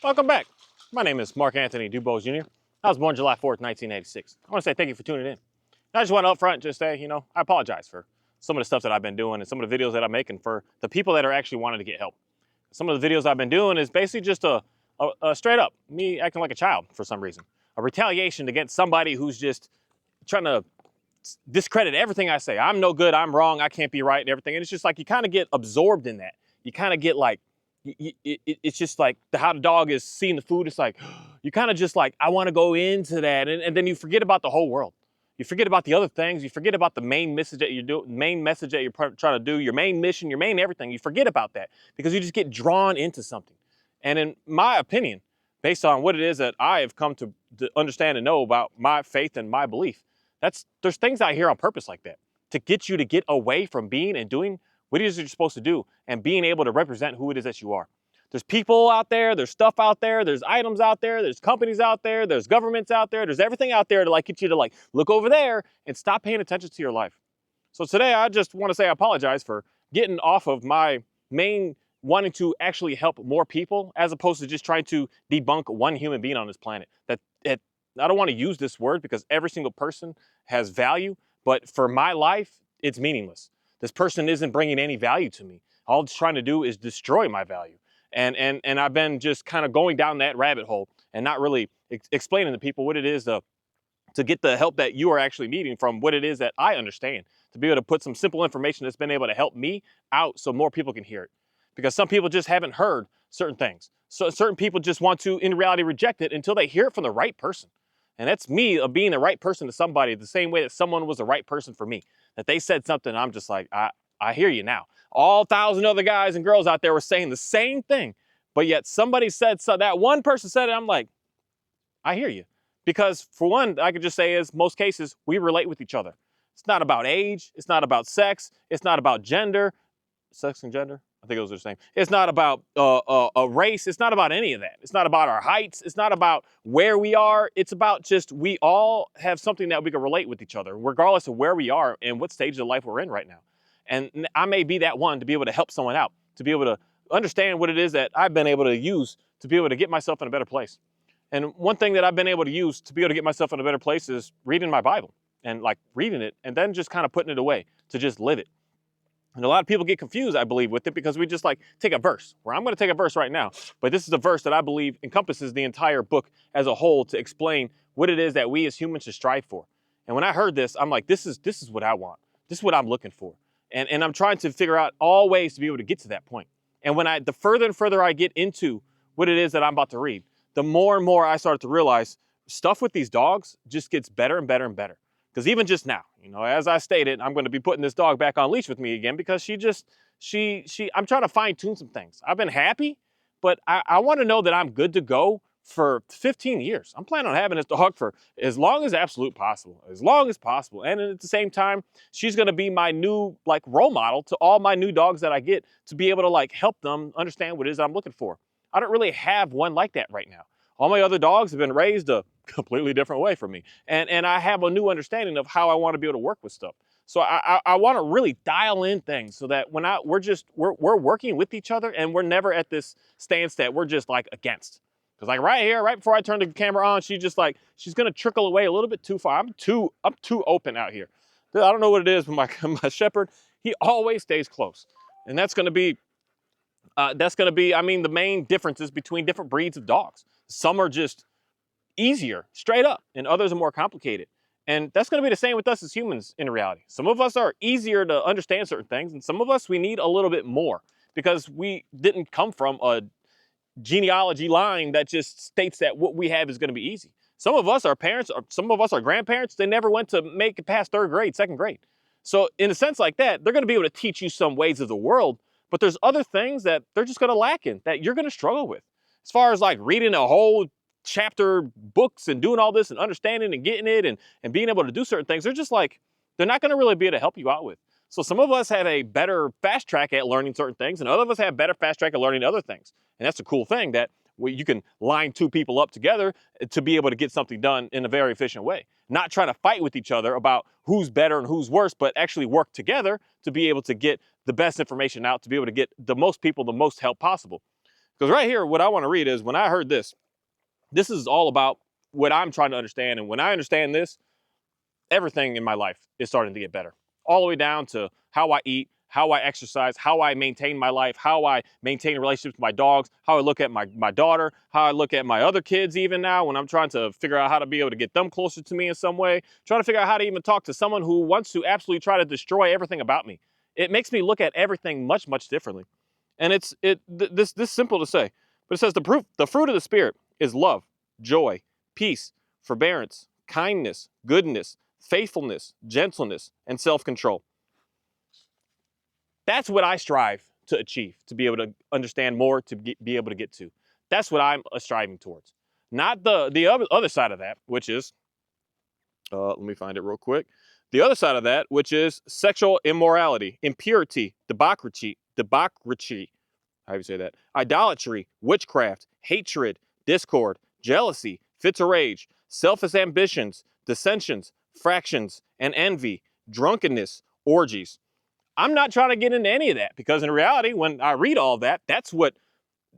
Welcome back. My name is Mark Anthony Dubose Jr. I was born July 4th, 1986. I want to say thank you for tuning in. I just want to up front just say, I apologize for some of the stuff that I've been doing and some of the videos that I'm making for the people that are actually wanting to get help. Some of the videos I've been doing is basically just a straight up me acting like a child for some reason. A retaliation against somebody who's just trying to discredit everything I say. I'm no good, I'm wrong, I can't be right and everything. And it's just like you kind of get absorbed in that. You kind of get like, it's just like how the dog is seeing the food. It's like, you kind of just like, I want to go into that. And then you forget about the whole world. You forget about the other things. You forget about the main message that you're trying to do, your main mission, your main everything. You forget about that because you just get drawn into something. And in my opinion, based on what it is that I have come to understand and know about my faith and my belief, there's things out here on purpose like that to get you to get away from being and doing what it is you're supposed to do and being able to represent who it is that you are. There's people out there, there's stuff out there, there's items out there, there's companies out there, there's governments out there, there's everything out there to like get you to like look over there and stop paying attention to your life. So today I just want to say I apologize for getting off of my main wanting to actually help more people as opposed to just trying to debunk one human being on this planet. I don't want to use this word because every single person has value, but for my life, it's meaningless. This person isn't bringing any value to me. All it's trying to do is destroy my value. And I've been just kind of going down that rabbit hole and not really explaining to people what it is to get the help that you are actually needing from what it is that I understand, to be able to put some simple information that's been able to help me out so more people can hear it. Because some people just haven't heard certain things. So certain people just want to, in reality, reject it until they hear it from the right person. And that's me of being the right person to somebody the same way that someone was the right person for me. That they said something, I'm just like, I hear you now. All 1,000 other guys and girls out there were saying the same thing, but yet somebody said so. That one person said it. I'm like, I hear you, because for one, I could just say is most cases we relate with each other. It's not about age. It's not about sex. It's not about gender, sex and gender. I think those are the same. It's not about a race. It's not about any of that. It's not about our heights. It's not about where we are. It's about just we all have something that we can relate with each other, regardless of where we are and what stage of life we're in right now. And I may be that one to be able to help someone out, to be able to understand what it is that I've been able to use to be able to get myself in a better place. And one thing that I've been able to use to be able to get myself in a better place is reading my Bible and like reading it and then just kind of putting it away to just live it. And a lot of people get confused, I believe, with it because we just like take a verse, where I'm going to take a verse right now. But this is a verse that I believe encompasses the entire book as a whole to explain what it is that we as humans should strive for. And when I heard this, I'm like, this is what I want. This is what I'm looking for. And I'm trying to figure out all ways to be able to get to that point. And the further and further I get into what it is that I'm about to read, the more and more I start to realize stuff with these dogs just gets better and better and better. Because even just now, as I stated, I'm going to be putting this dog back on leash with me again because I'm trying to fine tune some things. I've been happy, but I want to know that I'm good to go for 15 years. I'm planning on having this dog for as long as absolute possible, as long as possible. And at the same time, she's going to be my new like role model to all my new dogs that I get to be able to like help them understand what it is that I'm looking for. I don't really have one like that right now. All my other dogs have been raised a completely different way from me. And I have a new understanding of how I want to be able to work with stuff. So I want to really dial in things so that when we're working with each other and we're never at this stance that we're just like against. Because like right here, right before I turn the camera on, she's gonna trickle away a little bit too far. I'm too open out here. I don't know what it is, but my shepherd, he always stays close. And that's gonna be, I mean, the main differences between different breeds of dogs. Some are just easier, straight up, and others are more complicated. And that's going to be the same with us as humans in reality. Some of us are easier to understand certain things, and some of us, we need a little bit more because we didn't come from a genealogy line that just states that what we have is going to be easy. Some of us, our parents, or some of us, our grandparents, they never went to make it past third grade, second grade. So in a sense like that, they're going to be able to teach you some ways of the world, but there's other things that they're just going to lack in, that you're going to struggle with. As far as like reading a whole chapter books and doing all this and understanding and getting it and being able to do certain things, they're not going to really be able to help you out with. So some of us have a better fast track at learning certain things, and other of us have better fast track at learning other things. And that's a cool thing, that you can line two people up together to be able to get something done in a very efficient way. Not trying to fight with each other about who's better and who's worse, but actually work together to be able to get the best information out, to be able to get the most people the most help possible. Because right here, what I want to read is when I heard this, this is all about what I'm trying to understand. And when I understand this, everything in my life is starting to get better. All the way down to how I eat, how I exercise, how I maintain my life, how I maintain relationships with my dogs, how I look at my daughter, how I look at my other kids even now when I'm trying to figure out how to be able to get them closer to me in some way, trying to figure out how to even talk to someone who wants to absolutely try to destroy everything about me. It makes me look at everything much, much differently. And this simple to say, but it says the fruit of the Spirit is love, joy, peace, forbearance, kindness, goodness, faithfulness, gentleness, and self-control. That's what I strive to achieve, to be able to understand more, to be able to get to. That's what I'm striving towards. Not the other side of that, which is, let me find it real quick. The other side of that, which is sexual immorality, impurity, debauchery, how do you say that? Idolatry, witchcraft, hatred, discord, jealousy, fits of rage, selfish ambitions, dissensions, fractions, and envy, drunkenness, orgies. I'm not trying to get into any of that because in reality, when I read all that, that's what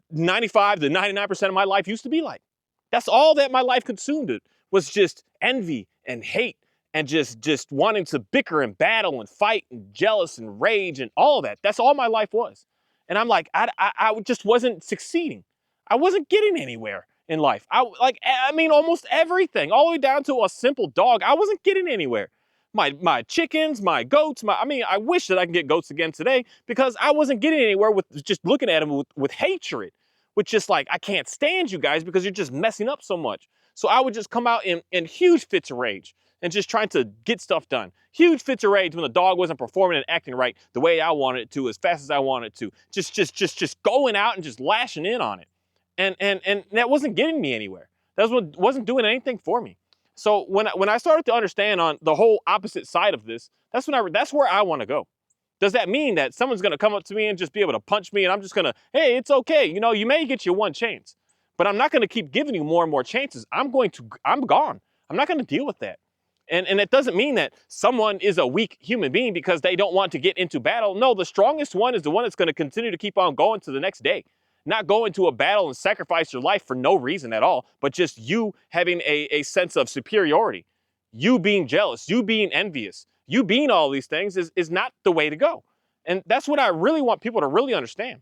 95 to 99% of my life used to be like. That's all that my life consumed it was just envy and hate and just wanting to bicker and battle and fight and jealous and rage and all of that. That's all my life was. And I'm like, I just wasn't succeeding. I wasn't getting anywhere in life. I mean, almost everything, all the way down to a simple dog. I wasn't getting anywhere. My chickens, my goats, I wish that I can get goats again today because I wasn't getting anywhere with just looking at them with hatred, with just like, I can't stand you guys because you're just messing up so much. So I would just come out in huge fits of rage and just trying to get stuff done. Huge fits of rage when the dog wasn't performing and acting right the way I wanted it to, as fast as I wanted it to. Just going out and just lashing in on it. And that wasn't getting me anywhere. That wasn't doing anything for me. So when I started to understand on the whole opposite side of this, that's where I want to go. Does that mean that someone's going to come up to me and just be able to punch me and I'm just going to, hey, it's okay. You know, you may get your one chance, but I'm not going to keep giving you more and more chances. I'm gone. I'm not going to deal with that. And it doesn't mean that someone is a weak human being because they don't want to get into battle. No, the strongest one is the one that's going to continue to keep on going to the next day. Not go into a battle and sacrifice your life for no reason at all, but just you having a sense of superiority. You being jealous, you being envious, you being all these things is not the way to go. And that's what I really want people to really understand.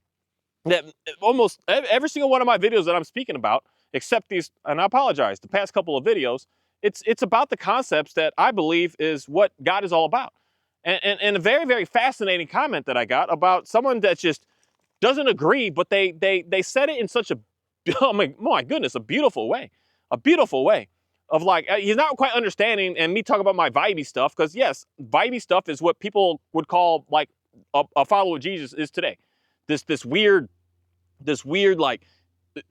That almost every single one of my videos that I'm speaking about, except these, and I apologize, the past couple of videos, it's about the concepts that I believe is what God is all about. And a very, very fascinating comment that I got about someone that just doesn't agree, but they said it in such a, oh my goodness, a beautiful way of like, he's not quite understanding, and me talking about my vibey stuff, because yes, vibey stuff is what people would call like a follower of Jesus is today. This weird like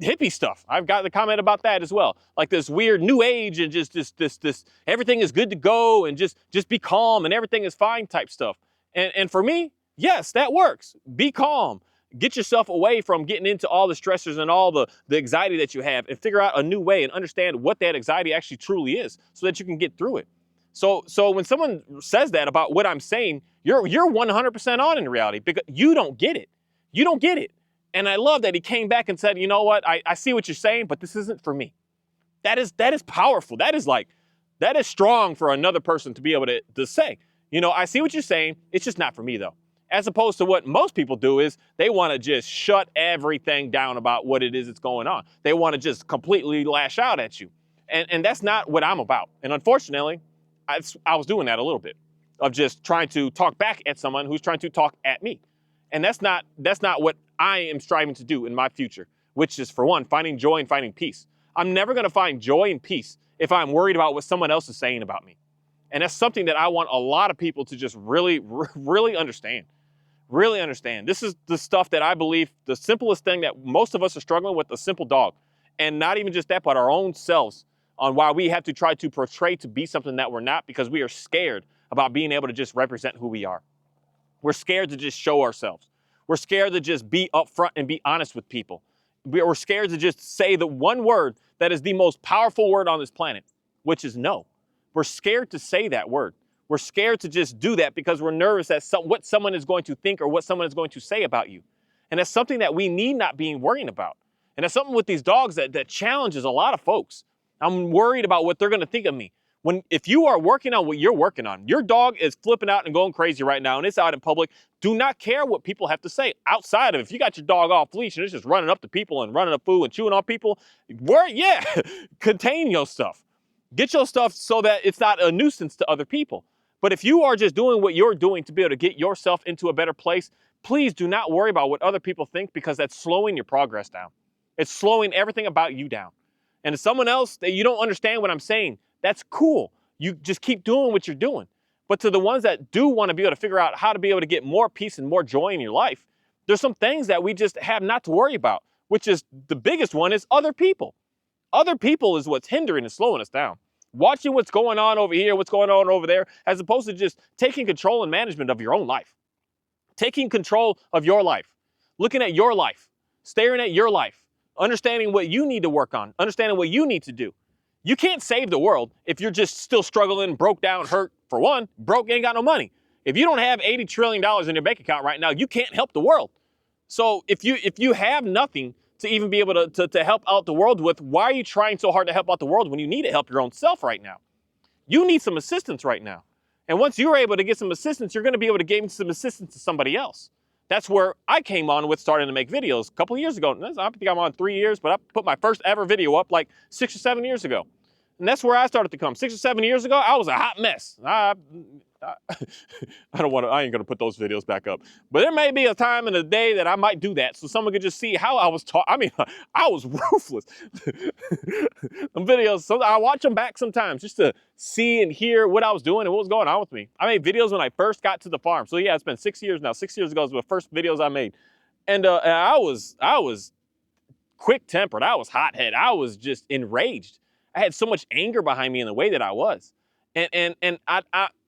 hippie stuff. I've got the comment about that as well. Like this weird new age and just this everything is good to go and just be calm and everything is fine type stuff. And for me, yes, that works. Be calm. Get yourself away from getting into all the stressors and all the anxiety that you have and figure out a new way and understand what that anxiety actually truly is so that you can get through it. So when someone says that about what I'm saying, you're 100% on in reality because you don't get it. You don't get it. And I love that he came back and said, you know what, I see what you're saying, but this isn't for me. That is powerful. That is strong for another person to be able to say, you know, I see what you're saying. It's just not for me though. As opposed to what most people do is they want to just shut everything down about what it is that's going on. They want to just completely lash out at you. And that's not what I'm about. And unfortunately, I was doing that a little bit of just trying to talk back at someone who's trying to talk at me. And that's not what I am striving to do in my future, which is, for one, finding joy and finding peace. I'm never going to find joy and peace if I'm worried about what someone else is saying about me. And that's something that I want a lot of people to just really, really understand. Really understand. This is the stuff that I believe, the simplest thing that most of us are struggling with, a simple dog. And not even just that, but our own selves on why we have to try to portray to be something that we're not because we are scared about being able to just represent who we are. We're scared to just show ourselves. We're scared to just be upfront and be honest with people. We're scared to just say the one word that is the most powerful word on this planet, which is no. We're scared to say that word. We're scared to just do that because we're nervous that what someone is going to think or what someone is going to say about you. And that's something that we need not be worrying about. And that's something with these dogs that challenges a lot of folks. I'm worried about what they're going to think of me. If you are working on what you're working on, your dog is flipping out and going crazy right now and it's out in public, do not care what people have to say outside of if you got your dog off leash and it's just running up to people and running up food and chewing on people, contain your stuff. Get your stuff so that it's not a nuisance to other people. But if you are just doing what you're doing to be able to get yourself into a better place, please do not worry about what other people think, because that's slowing your progress down. It's slowing everything about you down. And if someone else that you don't understand what I'm saying, that's cool. You just keep doing what you're doing. But to the ones that do want to be able to figure out how to be able to get more peace and more joy in your life, there's some things that we just have not to worry about, which is the biggest one is other people. Other people is what's hindering and slowing us down. Watching what's going on over here, what's going on over there, as opposed to just taking control and management of your own life. Taking control of your life. Looking at your life. Staring at your life. Understanding what you need to work on. Understanding what you need to do. You can't save the world if you're just still struggling, broke down, hurt. For one, broke, ain't got no money. If you don't have $80 trillion in your bank account right now, you can't help the world. So if you have nothing to even be able to help out the world with, why are you trying so hard to help out the world when you need to help your own self right now? You need some assistance right now. And once you're able to get some assistance, you're going to be able to give some assistance to somebody else. That's where I came on with starting to make videos a couple of years ago. I think I'm on 3 years, but I put my first ever video up like 6 or 7 years ago. And that's where I started to come. 6 or 7 years ago, I was a hot mess. I ain't gonna put those videos back up. But there may be a time in the day that I might do that, so someone could just see how I was taught. I mean, I was ruthless. Them videos, so I watch them back sometimes just to see and hear what I was doing and what was going on with me. I made videos when I first got to the farm. So yeah, it's been 6 years now. 6 years ago was the first videos I made. And I was quick-tempered. I was hot-headed. I was just enraged. I had so much anger behind me in the way that I was. And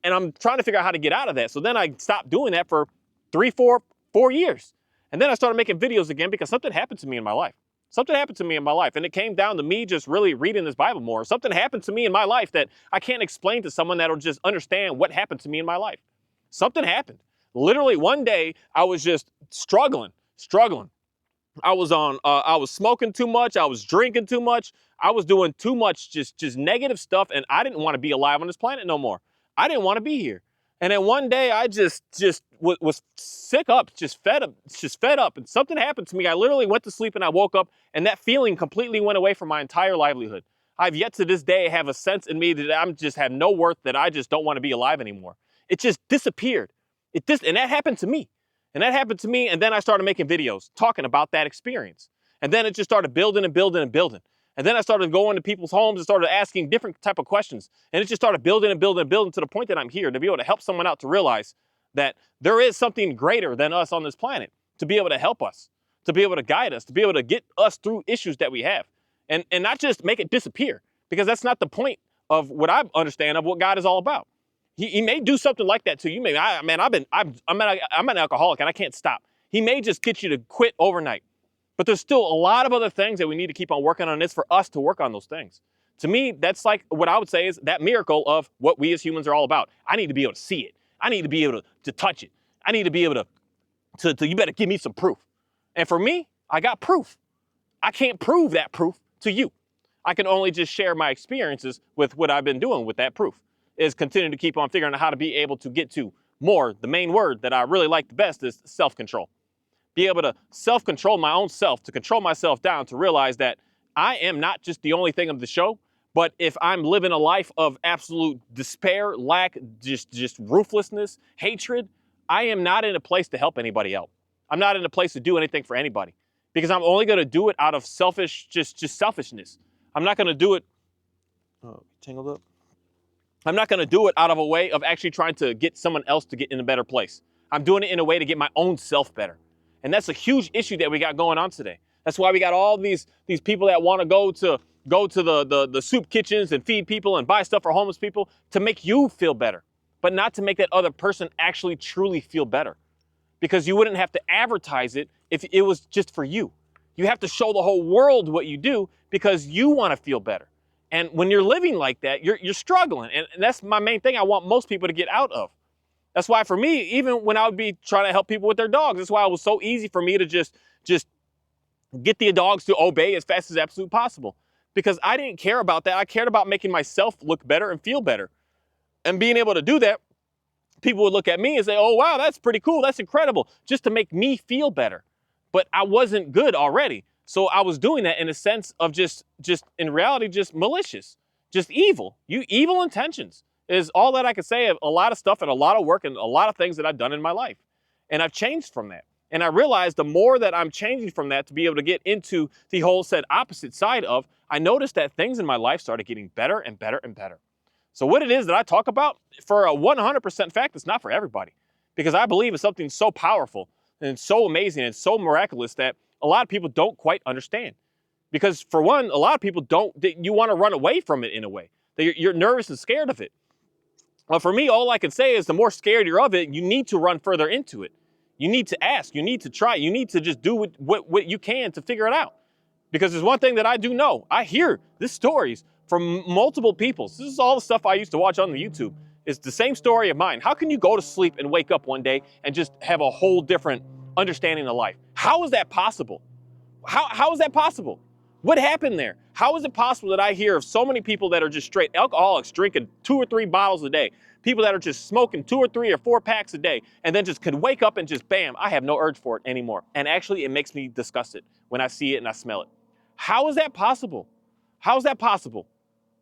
I'm trying to figure out how to get out of that. So then I stopped doing that for 4 years. And then I started making videos again because something happened to me in my life. Something happened to me in my life. And it came down to me just really reading this Bible more. Something happened to me in my life that I can't explain to someone that'll just understand what happened to me in my life. Something happened. Literally one day I was just struggling. I was smoking too much. I was drinking too much. I was doing too much just negative stuff, and I didn't want to be alive on this planet no more. I didn't want to be here. And then one day I just was sick up, just fed up, and something happened to me. I literally went to sleep and I woke up, and that feeling completely went away from my entire livelihood. I've yet to this day have a sense in me that I'm just have no worth, that I just don't want to be alive anymore. It just disappeared. And that happened to me. And that happened to me, and then I started making videos talking about that experience. And then it just started building and building and building. And then I started going to people's homes and started asking different type of questions. And it just started building and building and building to the point that I'm here to be able to help someone out to realize that there is something greater than us on this planet, to be able to help us, to be able to guide us, to be able to get us through issues that we have. And not just make it disappear, because that's not the point of what I understand of what God is all about. He may do something like that to you. I'm an alcoholic and I can't stop. He may just get you to quit overnight. But there's still a lot of other things that we need to keep on working on. It's for us to work on those things. To me, that's like what I would say is that miracle of what we as humans are all about. I need to be able to see it. I need to be able to touch it. I need to be able to you better give me some proof. And for me, I got proof. I can't prove that proof to you. I can only just share my experiences with what I've been doing with that proof, is continue to keep on figuring out how to be able to get to more. The main word that I really like the best is self-control. Be able to self-control my own self, to control myself down, to realize that I am not just the only thing of the show, but if I'm living a life of absolute despair, lack, just ruthlessness, hatred, I am not in a place to help anybody out. I'm not in a place to do anything for anybody, because I'm only going to do it out of just selfishness. I'm not going to do it, tangled up. I'm not going to do it out of a way of actually trying to get someone else to get in a better place. I'm doing it in a way to get my own self better. And that's a huge issue that we got going on today. That's why we got all these people that want to go to the soup kitchens and feed people and buy stuff for homeless people to make you feel better, but not to make that other person actually truly feel better. Because you wouldn't have to advertise it if it was just for you. You have to show the whole world what you do because you want to feel better. And when you're living like that, you're struggling. And that's my main thing I want most people to get out of. That's why for me, even when I would be trying to help people with their dogs, that's why it was so easy for me to just get the dogs to obey as fast as absolutely possible. Because I didn't care about that. I cared about making myself look better and feel better. And being able to do that, people would look at me and say, oh, wow, that's pretty cool. That's incredible. Just to make me feel better. But I wasn't good already. So I was doing that in a sense of just in reality, just malicious, just evil. Evil intentions is all that I could say of a lot of stuff and a lot of work and a lot of things that I've done in my life. And I've changed from that. And I realized the more that I'm changing from that to be able to get into the whole said opposite side of, I noticed that things in my life started getting better and better and better. So what it is that I talk about, for a 100% fact, it's not for everybody. Because I believe it's something so powerful and so amazing and so miraculous that a lot of people don't quite understand. Because for one, a lot of people you want to run away from it in a way. You're nervous and scared of it. Well, for me, all I can say is the more scared you're of it, you need to run further into it. You need to ask, you need to try, you need to just do what you can to figure it out. Because there's one thing that I do know. I hear these stories from multiple people. This is all the stuff I used to watch on the YouTube. It's the same story of mine. How can you go to sleep and wake up one day and just have a whole different understanding of life? How is that possible? How is that possible? What happened there? How is it possible that I hear of so many people that are just straight alcoholics drinking 2 or 3 bottles a day? People that are just smoking 2 or 3 or 4 packs a day and then just could wake up and just bam, I have no urge for it anymore. And actually it makes me disgusted when I see it and I smell it. How is that possible? How is that possible?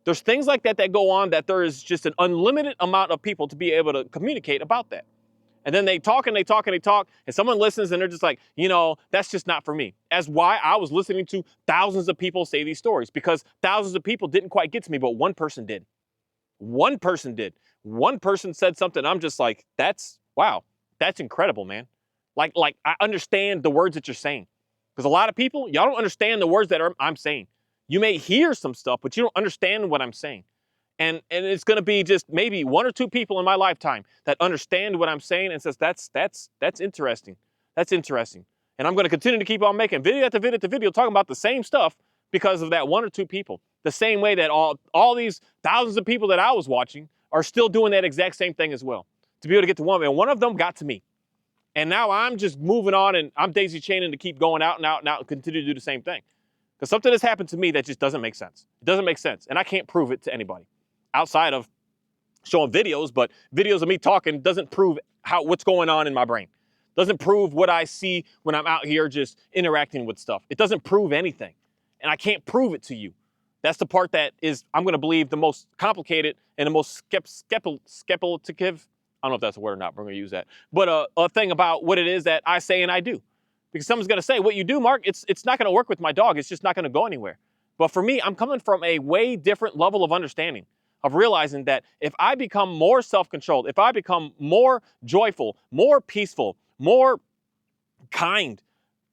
There's things like that go on that there is just an unlimited amount of people to be able to communicate about that. And then they talk and they talk and they talk, and someone listens and they're just like, that's just not for me. That's why I was listening to thousands of people say these stories, because thousands of people didn't quite get to me, but one person did. One person did. One person said something. I'm just like, wow, that's incredible, man. Like I understand the words that you're saying. Because a lot of people, y'all don't understand the words that I'm saying. You may hear some stuff, but you don't understand what I'm saying. And it's going to be just maybe 1 or 2 people in my lifetime that understand what I'm saying and says, that's interesting. That's interesting. And I'm going to continue to keep on making video after video after video talking about the same stuff because of that 1 or 2 people. The same way that all these thousands of people that I was watching are still doing that exact same thing as well. To be able to get to one, and one of them got to me. And now I'm just moving on and I'm daisy chaining to keep going out and out and out and continue to do the same thing. Because something has happened to me that just doesn't make sense. It doesn't make sense. And I can't prove it to anybody outside of showing videos, but videos of me talking doesn't prove what's going on in my brain. Doesn't prove what I see when I'm out here just interacting with stuff. It doesn't prove anything. And I can't prove it to you. That's the part that is, I'm going to believe, the most complicated and the most speculative. I don't know if that's a word or not, but I'm going to use that. But a thing about what it is that I say and I do. Because someone's going to say, what you do, Mark, it's not going to work with my dog. It's just not going to go anywhere. But for me, I'm coming from a way different level of understanding, of realizing that if I become more self-controlled, if I become more joyful, more peaceful, more kind,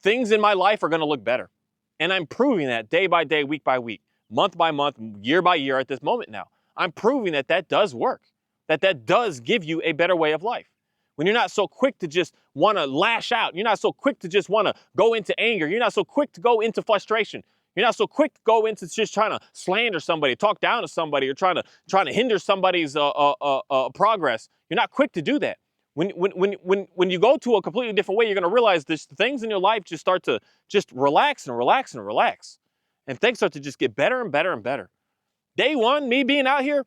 things in my life are going to look better. And I'm proving that day by day, week by week, month by month, year by year at this moment now. I'm proving that that does work, that does give you a better way of life. When you're not so quick to just want to lash out, you're not so quick to just want to go into anger, you're not so quick to go into frustration, you're not so quick to go into just trying to slander somebody, talk down to somebody, or trying to hinder somebody's progress. You're not quick to do that. When you go to a completely different way, you're going to realize this things in your life just start to just relax and relax and relax. And things start to just get better and better and better. Day one, me being out here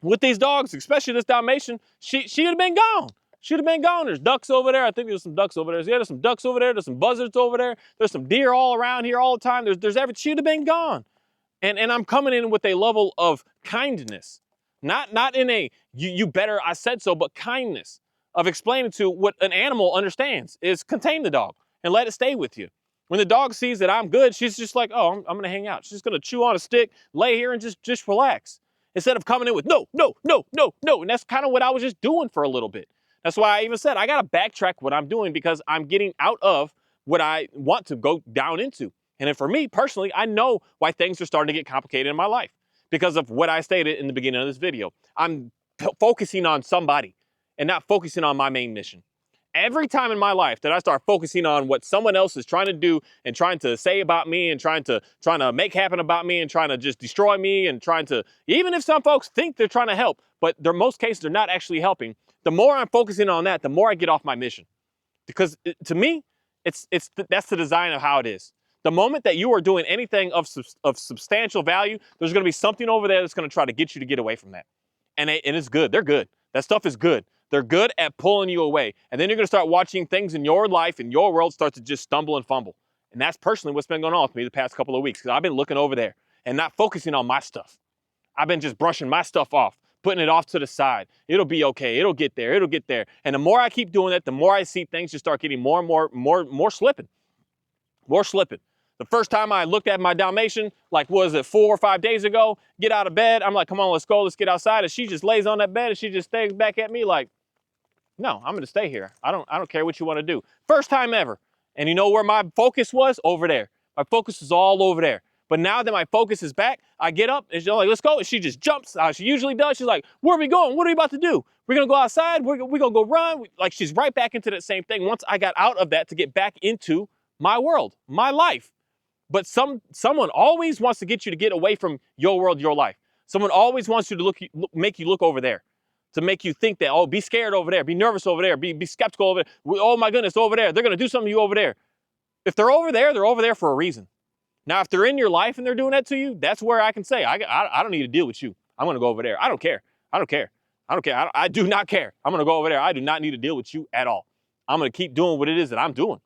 with these dogs, especially this Dalmatian, she'd have been gone. She'd have been gone. There's ducks over there. I think there's some ducks over there. Yeah, there's some ducks over there. There's some buzzards over there. There's some deer all around here all the time. There's everything. She'd have been gone. And I'm coming in with a level of kindness. Not in a, you better, I said so, but kindness of explaining to what an animal understands is contain the dog and let it stay with you. When the dog sees that I'm good, she's just like, oh, I'm going to hang out. She's going to chew on a stick, lay here and just relax. Instead of coming in with no. And that's kind of what I was just doing for a little bit. That's why I even said I got to backtrack what I'm doing because I'm getting out of what I want to go down into. And then for me personally, I know why things are starting to get complicated in my life because of what I stated in the beginning of this video. I'm focusing on somebody and not focusing on my main mission. Every time in my life that I start focusing on what someone else is trying to do and trying to say about me and trying to make happen about me and trying to just destroy me and trying to, even if some folks think they're trying to help, but in most cases they're not actually helping, The more I'm focusing on that, the more I get off my mission. Because to me, that's the design of how it is. The moment that you are doing anything of substantial value, there's going to be something over there that's going to try to get you to get away from that. And it's good. They're good. That stuff is good. They're good at pulling you away. And then you're going to start watching things in your life, in your world, start to just stumble and fumble. And that's personally what's been going on with me the past couple of weeks, because I've been looking over there and not focusing on my stuff. I've been just brushing my stuff off, putting it off to the side. It'll be okay. It'll get there. It'll get there. And the more I keep doing that, the more I see things just start getting more and more slipping. More slipping. The first time I looked at my Dalmatian, like, was it 4 or 5 days ago, get out of bed. I'm like, come on, let's go. Let's get outside. And she just lays on that bed and she just stares back at me like, no, I'm going to stay here. I don't care what you want to do. First time ever. And you know where my focus was? Over there. My focus is all over there. But now that my focus is back, I get up and she's like, let's go. And she just jumps. She usually does. She's like, where are we going? What are we about to do? We're going to go outside. We're going to go run. Like, she's right back into that same thing once I got out of that to get back into my world, my life. But someone always wants to get you to get away from your world, your life. Someone always wants you to make you look over there, to make you think that, oh, be scared over there, be nervous over there, be skeptical over there. Oh my goodness, over there. They're going to do something to you over there. If they're over there for a reason. Now, if they're in your life and they're doing that to you, that's where I can say, I don't need to deal with you. I'm going to go over there. I don't care. I don't care. I don't care. I do not care. I'm going to go over there. I do not need to deal with you at all. I'm going to keep doing what it is that I'm doing.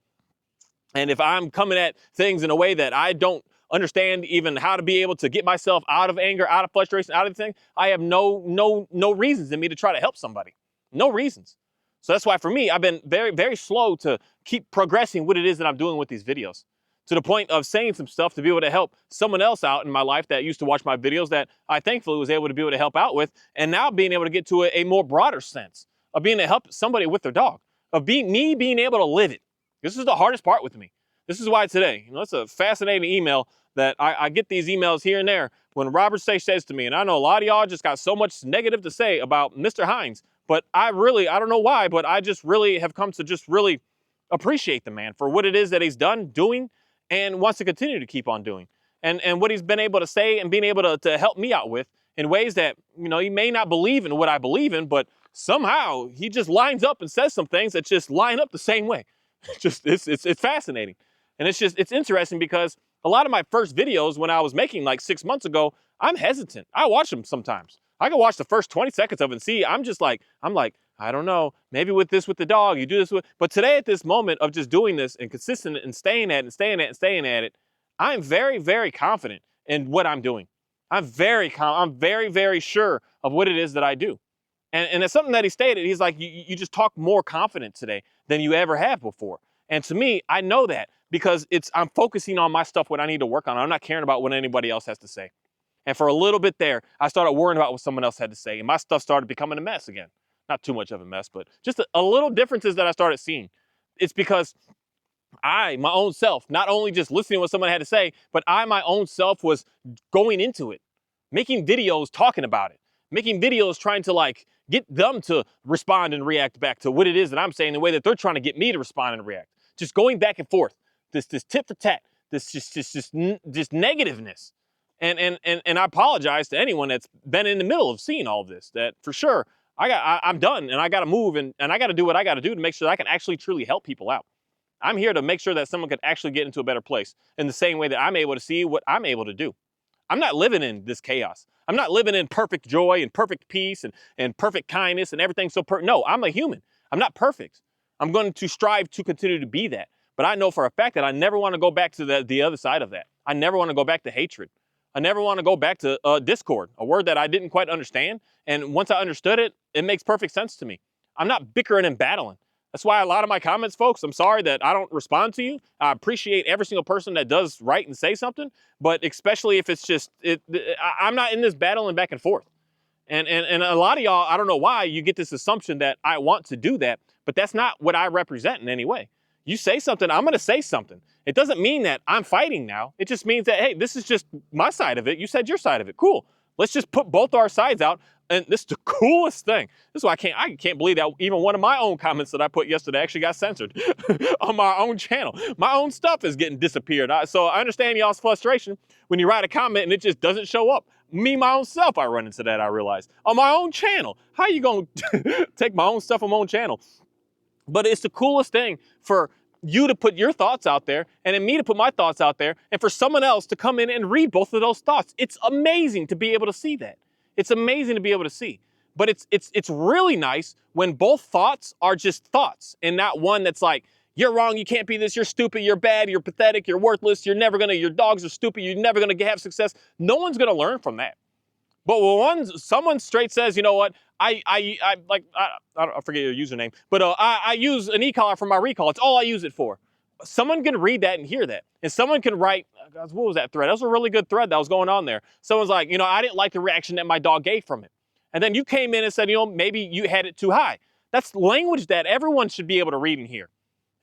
And if I'm coming at things in a way that I don't understand even how to be able to get myself out of anger, out of frustration, out of the thing, I have no reasons in me to try to help somebody. No reasons. So that's why for me, I've been very, very slow to keep progressing what it is that I'm doing with these videos, to the point of saying some stuff to be able to help someone else out in my life that used to watch my videos that I thankfully was able to be able to help out with, and now being able to get to a more broader sense of being able to help somebody with their dog, of being able to live it. This is the hardest part with me. This is why today, it's a fascinating email that I get these emails here and there when Robert says to me, and I know a lot of y'all just got so much negative to say about Mr. Hines, but I don't know why, but I just really have come to just really appreciate the man for what it is that he's done, doing, and wants to continue to keep on doing. And what he's been able to say and being able to help me out with in ways that, he may not believe in what I believe in, but somehow he just lines up and says some things that just line up the same way. It's fascinating. And it's interesting because a lot of my first videos when I was making like 6 months ago, I'm hesitant. I watch them sometimes. I can watch the first 20 seconds of it and see, I'm like, I don't know, maybe with the dog, you do this with, but today at this moment of just doing this and consistent and staying at it, I'm very, very confident in what I'm doing. I'm very, very sure of what it is that I do. And it's something that he stated. He's like, you just talk more confident today than you ever have before. And to me, I know that because I'm focusing on my stuff, what I need to work on. I'm not caring about what anybody else has to say. And for a little bit there, I started worrying about what someone else had to say. And my stuff started becoming a mess again. Not too much of a mess, but just a little differences that I started seeing. It's because my own self, not only just listening to what someone had to say, but my own self was going into it, making videos talking about it, making videos trying to get them to respond and react back to what it is that I'm saying, the way that they're trying to get me to respond and react. Just going back and forth, this tit for tat, this negativeness. And I apologize to anyone that's been in the middle of seeing all of this, that for sure, I'm done and I got to move and I got to do what I got to do to make sure that I can actually truly help people out. I'm here to make sure that someone can actually get into a better place in the same way that I'm able to see what I'm able to do. I'm not living in this chaos. I'm not living in perfect joy and perfect peace and perfect kindness and everything no, I'm a human. I'm not perfect. I'm going to strive to continue to be that. But I know for a fact that I never want to go back to the other side of that. I never want to go back to hatred. I never want to go back to discord, a word that I didn't quite understand. And once I understood it, it makes perfect sense to me. I'm not bickering and battling. That's why a lot of my comments, folks, I'm sorry that I don't respond to you. I appreciate every single person that does write and say something, but especially if it's just, I'm not in this battling back and forth. And a lot of y'all, I don't know why, you get this assumption that I want to do that, but that's not what I represent in any way. You say something, I'm going to say something. It doesn't mean that I'm fighting now. It just means that, hey, this is just my side of it. You said your side of it. Cool. Let's just put both our sides out. And this is the coolest thing. This is why I can't believe that even one of my own comments that I put yesterday actually got censored on my own channel. My own stuff is getting disappeared. So I understand y'all's frustration when you write a comment and it just doesn't show up. Me, my own self, I run into that, I realize. On my own channel. How you gonna take my own stuff on my own channel? But it's the coolest thing for you to put your thoughts out there and then me to put my thoughts out there and for someone else to come in and read both of those thoughts. It's amazing to be able to see that. It's amazing to be able to see. But it's really nice when both thoughts are just thoughts and not one that's like, you're wrong, you can't be this, you're stupid, you're bad, you're pathetic, you're worthless, your dogs are stupid, you're never gonna have success. No one's gonna learn from that. But when someone straight says, you know what, I forget your username, but I use an e-collar for my recall. It's all I use it for. Someone can read that and hear that. And someone can write, what was that thread? That was a really good thread that was going on there. Someone's like, you know, I didn't like the reaction that my dog gave from it. And then you came in and said, you know, maybe you had it too high. That's language that everyone should be able to read and hear.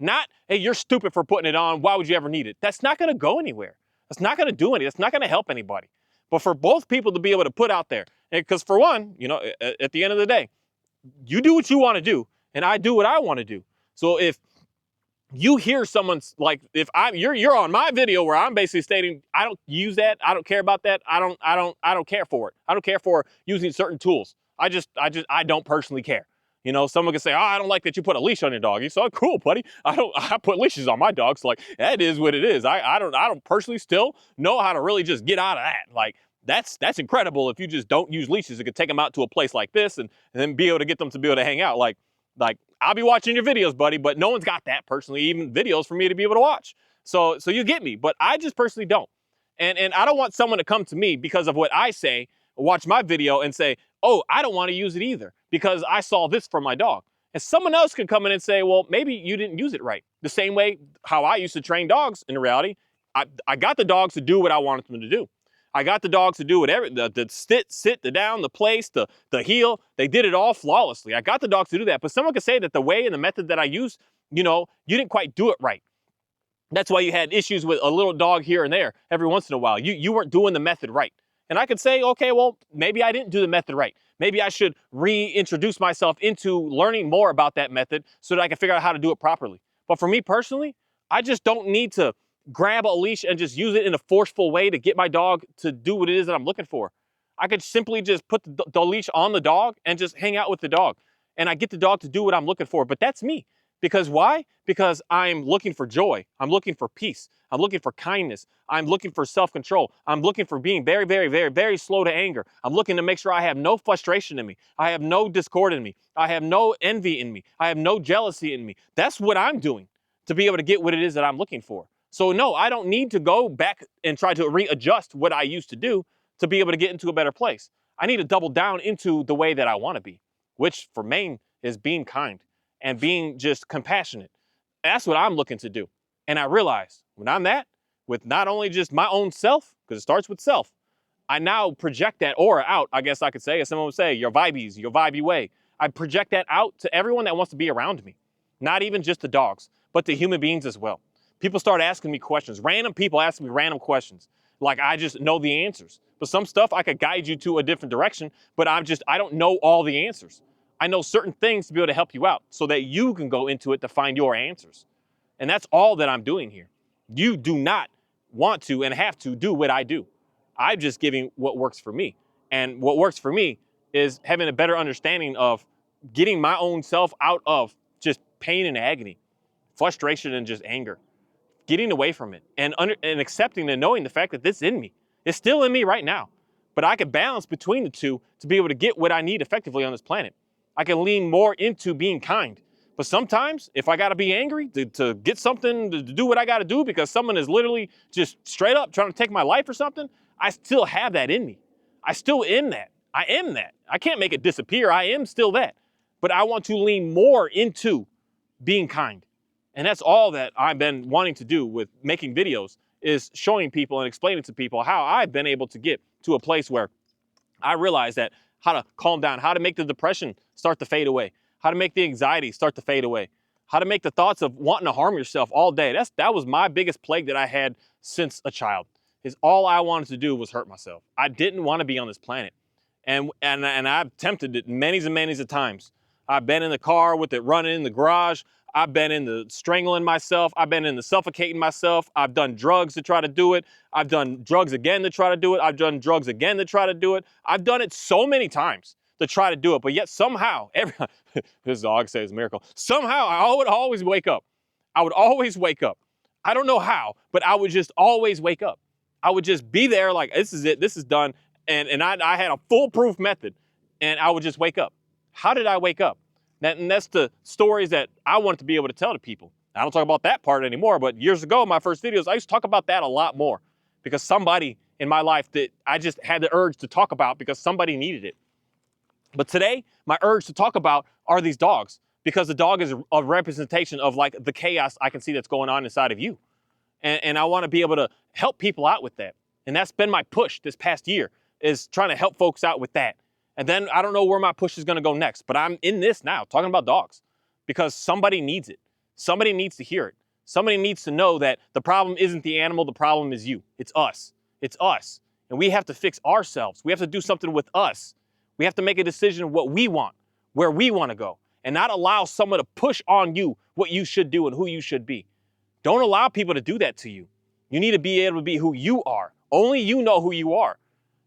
Not, hey, you're stupid for putting it on. Why would you ever need it? That's not going to go anywhere. That's not going to do anything. That's not going to help anybody. But for both people to be able to put out there, because for one, you know, at the end of the day, you do what you want to do, and I do what I want to do. So if you hear someone's like, if you're on my video where I'm basically stating, I don't use that, I don't care about that, I don't care for it. I don't care for using certain tools. I don't personally care. You know, someone can say, oh, I don't like that you put a leash on your dog. You say, oh, cool, buddy. I put leashes on my dogs. So like, that is what it is. I don't personally still know how to really just get out of that. Like, that's incredible. If you just don't use leashes, you could take them out to a place like this and then be able to get them to be able to hang out. Like I'll be watching your videos, buddy, but no one's got that personally, even videos for me to be able to watch. So you get me, but I just personally don't. And I don't want someone to come to me because of what I say, watch my video and say, oh, I don't want to use it either because I saw this from my dog. And someone else could come in and say, well, maybe you didn't use it right. The same way how I used to train dogs in reality. I got the dogs to do what I wanted them to do. I got the dogs to do whatever, the sit, the down, the place, the heel. They did it all flawlessly. I got the dogs to do that. But someone could say that the way and the method that I used, you know, you didn't quite do it right. That's why you had issues with a little dog here and there every once in a while. You weren't doing the method right. And I could say, okay, well, maybe I didn't do the method right. Maybe I should reintroduce myself into learning more about that method so that I can figure out how to do it properly. But for me personally, I just don't need to grab a leash and just use it in a forceful way to get my dog to do what it is that I'm looking for. I could simply just put the leash on the dog and just hang out with the dog. And I get the dog to do what I'm looking for. But that's me. Because why? Because I'm looking for joy. I'm looking for peace. I'm looking for kindness. I'm looking for self-control. I'm looking for being very, very, very, very slow to anger. I'm looking to make sure I have no frustration in me. I have no discord in me. I have no envy in me. I have no jealousy in me. That's what I'm doing to be able to get what it is that I'm looking for. So no, I don't need to go back and try to readjust what I used to do to be able to get into a better place. I need to double down into the way that I want to be, which for Maine is being kind and being just compassionate. That's what I'm looking to do. And I realize when I'm that, with not only just my own self, because it starts with self, I now project that aura out, I guess I could say, as someone would say, your vibes, your vibey way. I project that out to everyone that wants to be around me. Not even just the dogs, but the human beings as well. People start asking me questions. Random people ask me random questions. Like I just know the answers. But some stuff I could guide you to a different direction, but I don't know all the answers. I know certain things to be able to help you out so that you can go into it to find your answers. And that's all that I'm doing here. You do not want to and have to do what I do. I'm just giving what works for me. And what works for me is having a better understanding of getting my own self out of just pain and agony, frustration and just anger, getting away from it and accepting and knowing the fact that this is in me. It's still in me right now. But I can balance between the two to be able to get what I need effectively on this planet. I can lean more into being kind. But sometimes, if I gotta be angry to get something, to do what I gotta do because someone is literally just straight up trying to take my life or something, I still have that in me. I still am that. I am that. I can't make it disappear. I am still that. But I want to lean more into being kind. And that's all that I've been wanting to do with making videos, is showing people and explaining to people how I've been able to get to a place where I realize that how to calm down, how to make the depression start to fade away, how to make the anxiety start to fade away, how to make the thoughts of wanting to harm yourself all day. That was my biggest plague that I had since a child, is all I wanted to do was hurt myself. I didn't want to be on this planet. And I've tempted it many and many times. I've been in the car with it running in the garage. I've been in the strangling myself. I've been in the suffocating myself. I've done drugs to try to do it. I've done drugs again to try to do it. I've done drugs again to try to do it. I've done it so many times to try to do it. But yet somehow, this dog says miracle. Somehow I would always wake up. I would always wake up. I don't know how, but I would just always wake up. I would just be there like, this is it. This is done. And I had a foolproof method, and I would just wake up. How did I wake up? And that's the stories that I wanted to be able to tell to people. I don't talk about that part anymore, but years ago, my first videos, I used to talk about that a lot more because somebody in my life that I just had the urge to talk about because somebody needed it. But today, my urge to talk about are these dogs because the dog is a representation of like the chaos I can see that's going on inside of you. And I want to be able to help people out with that. And that's been my push this past year, is trying to help folks out with that. And then I don't know where my push is going to go next, but I'm in this now, talking about dogs, because somebody needs it. Somebody needs to hear it. Somebody needs to know that the problem isn't the animal, the problem is you. It's us. It's us. And we have to fix ourselves. We have to do something with us. We have to make a decision of what we want, where we want to go, and not allow someone to push on you what you should do and who you should be. Don't allow people to do that to you. You need to be able to be who you are. Only you know who you are.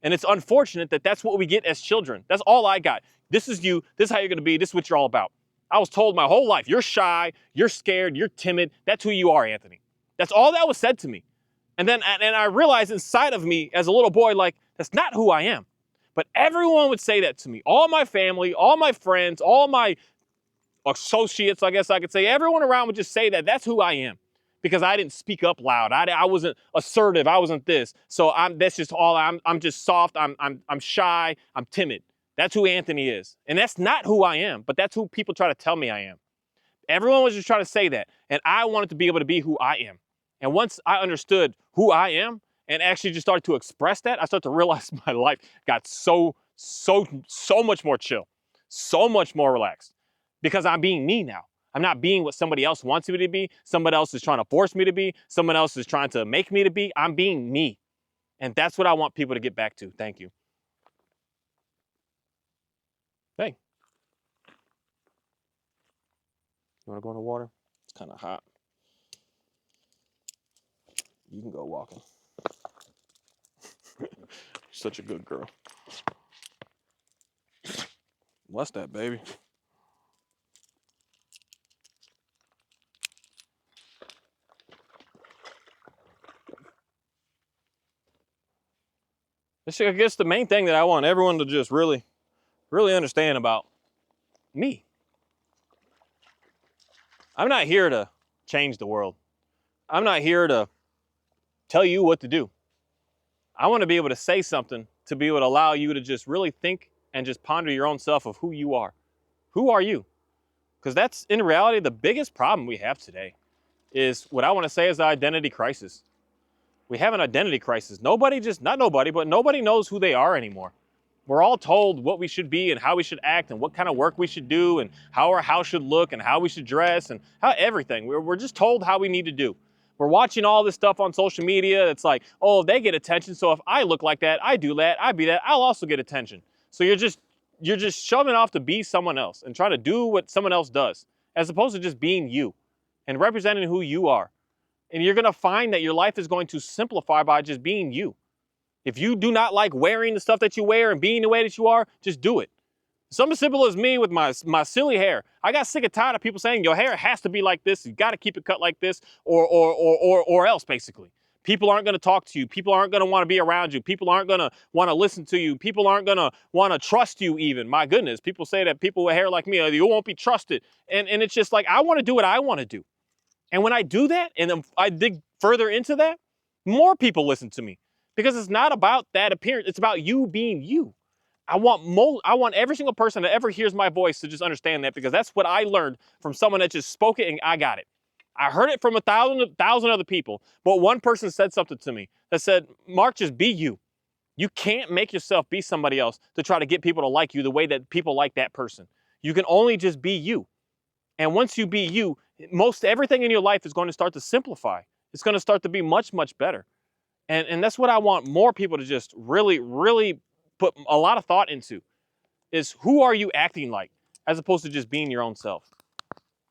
And it's unfortunate that that's what we get as children. That's all I got. This is you. This is how you're going to be. This is what you're all about. I was told my whole life, you're shy, you're scared, you're timid. That's who you are, Anthony. That's all that was said to me. And then I realized inside of me as a little boy, like, that's not who I am. But everyone would say that to me. All my family, all my friends, all my associates, I guess I could say, everyone around would just say that that's who I am. Because I didn't speak up loud. I wasn't assertive. I wasn't this. So that's just all. I'm just soft. I'm shy. I'm timid. That's who Anthony is. And that's not who I am, but that's who people try to tell me I am. Everyone was just trying to say that. And I wanted to be able to be who I am. And once I understood who I am and actually just started to express that, I started to realize my life got so much more chill, so much more relaxed because I'm being me now. I'm not being what somebody else wants me to be. Somebody else is trying to force me to be. Someone else is trying to make me to be. I'm being me. And that's what I want people to get back to. Thank you. Hey. You want to go in the water? It's kind of hot. You can go walking. Such a good girl. What's that, baby? I guess the main thing that I want everyone to just really understand about me. I'm not here to change the world. I'm not here to tell you what to do. I want to be able to say something to be able to allow you to just really think and just ponder your own self of who you are. Who are you? Because that's in reality the biggest problem we have today is what I want to say is the identity crisis. We have an identity crisis. Nobody knows who they are anymore. We're all told what we should be and how we should act and what kind of work we should do and how our house should look and how we should dress and how everything. We're just told how we need to do. We're watching all this stuff on social media. It's like, oh, they get attention. So if I look like that, I do that, I be that, I'll also get attention. So you're just shoving off to be someone else and trying to do what someone else does as opposed to just being you and representing who you are. And you're going to find that your life is going to simplify by just being you. If you do not like wearing the stuff that you wear and being the way that you are, just do it. Something as simple as me with my silly hair. I got sick and tired of people saying your hair has to be like this. You got to keep it cut like this or else, basically. People aren't going to talk to you. People aren't going to want to be around you. People aren't going to want to listen to you. People aren't going to want to trust you even. My goodness, people say that people with hair like me, you won't be trusted. And it's just like, I want to do what I want to do. And when I do that, and then I dig further into that, more people listen to me. Because it's not about that appearance. It's about you being you. I want every single person that ever hears my voice to just understand that, because that's what I learned from someone that just spoke it and I got it. I heard it from a thousand other people, but one person said something to me that said, Mark, just be you. You can't make yourself be somebody else to try to get people to like you the way that people like that person. You can only just be you. And once you be you, most everything in your life is going to start to simplify. It's going to start to be much, much better. And that's what I want more people to just really put a lot of thought into, is who are you acting like as opposed to just being your own self.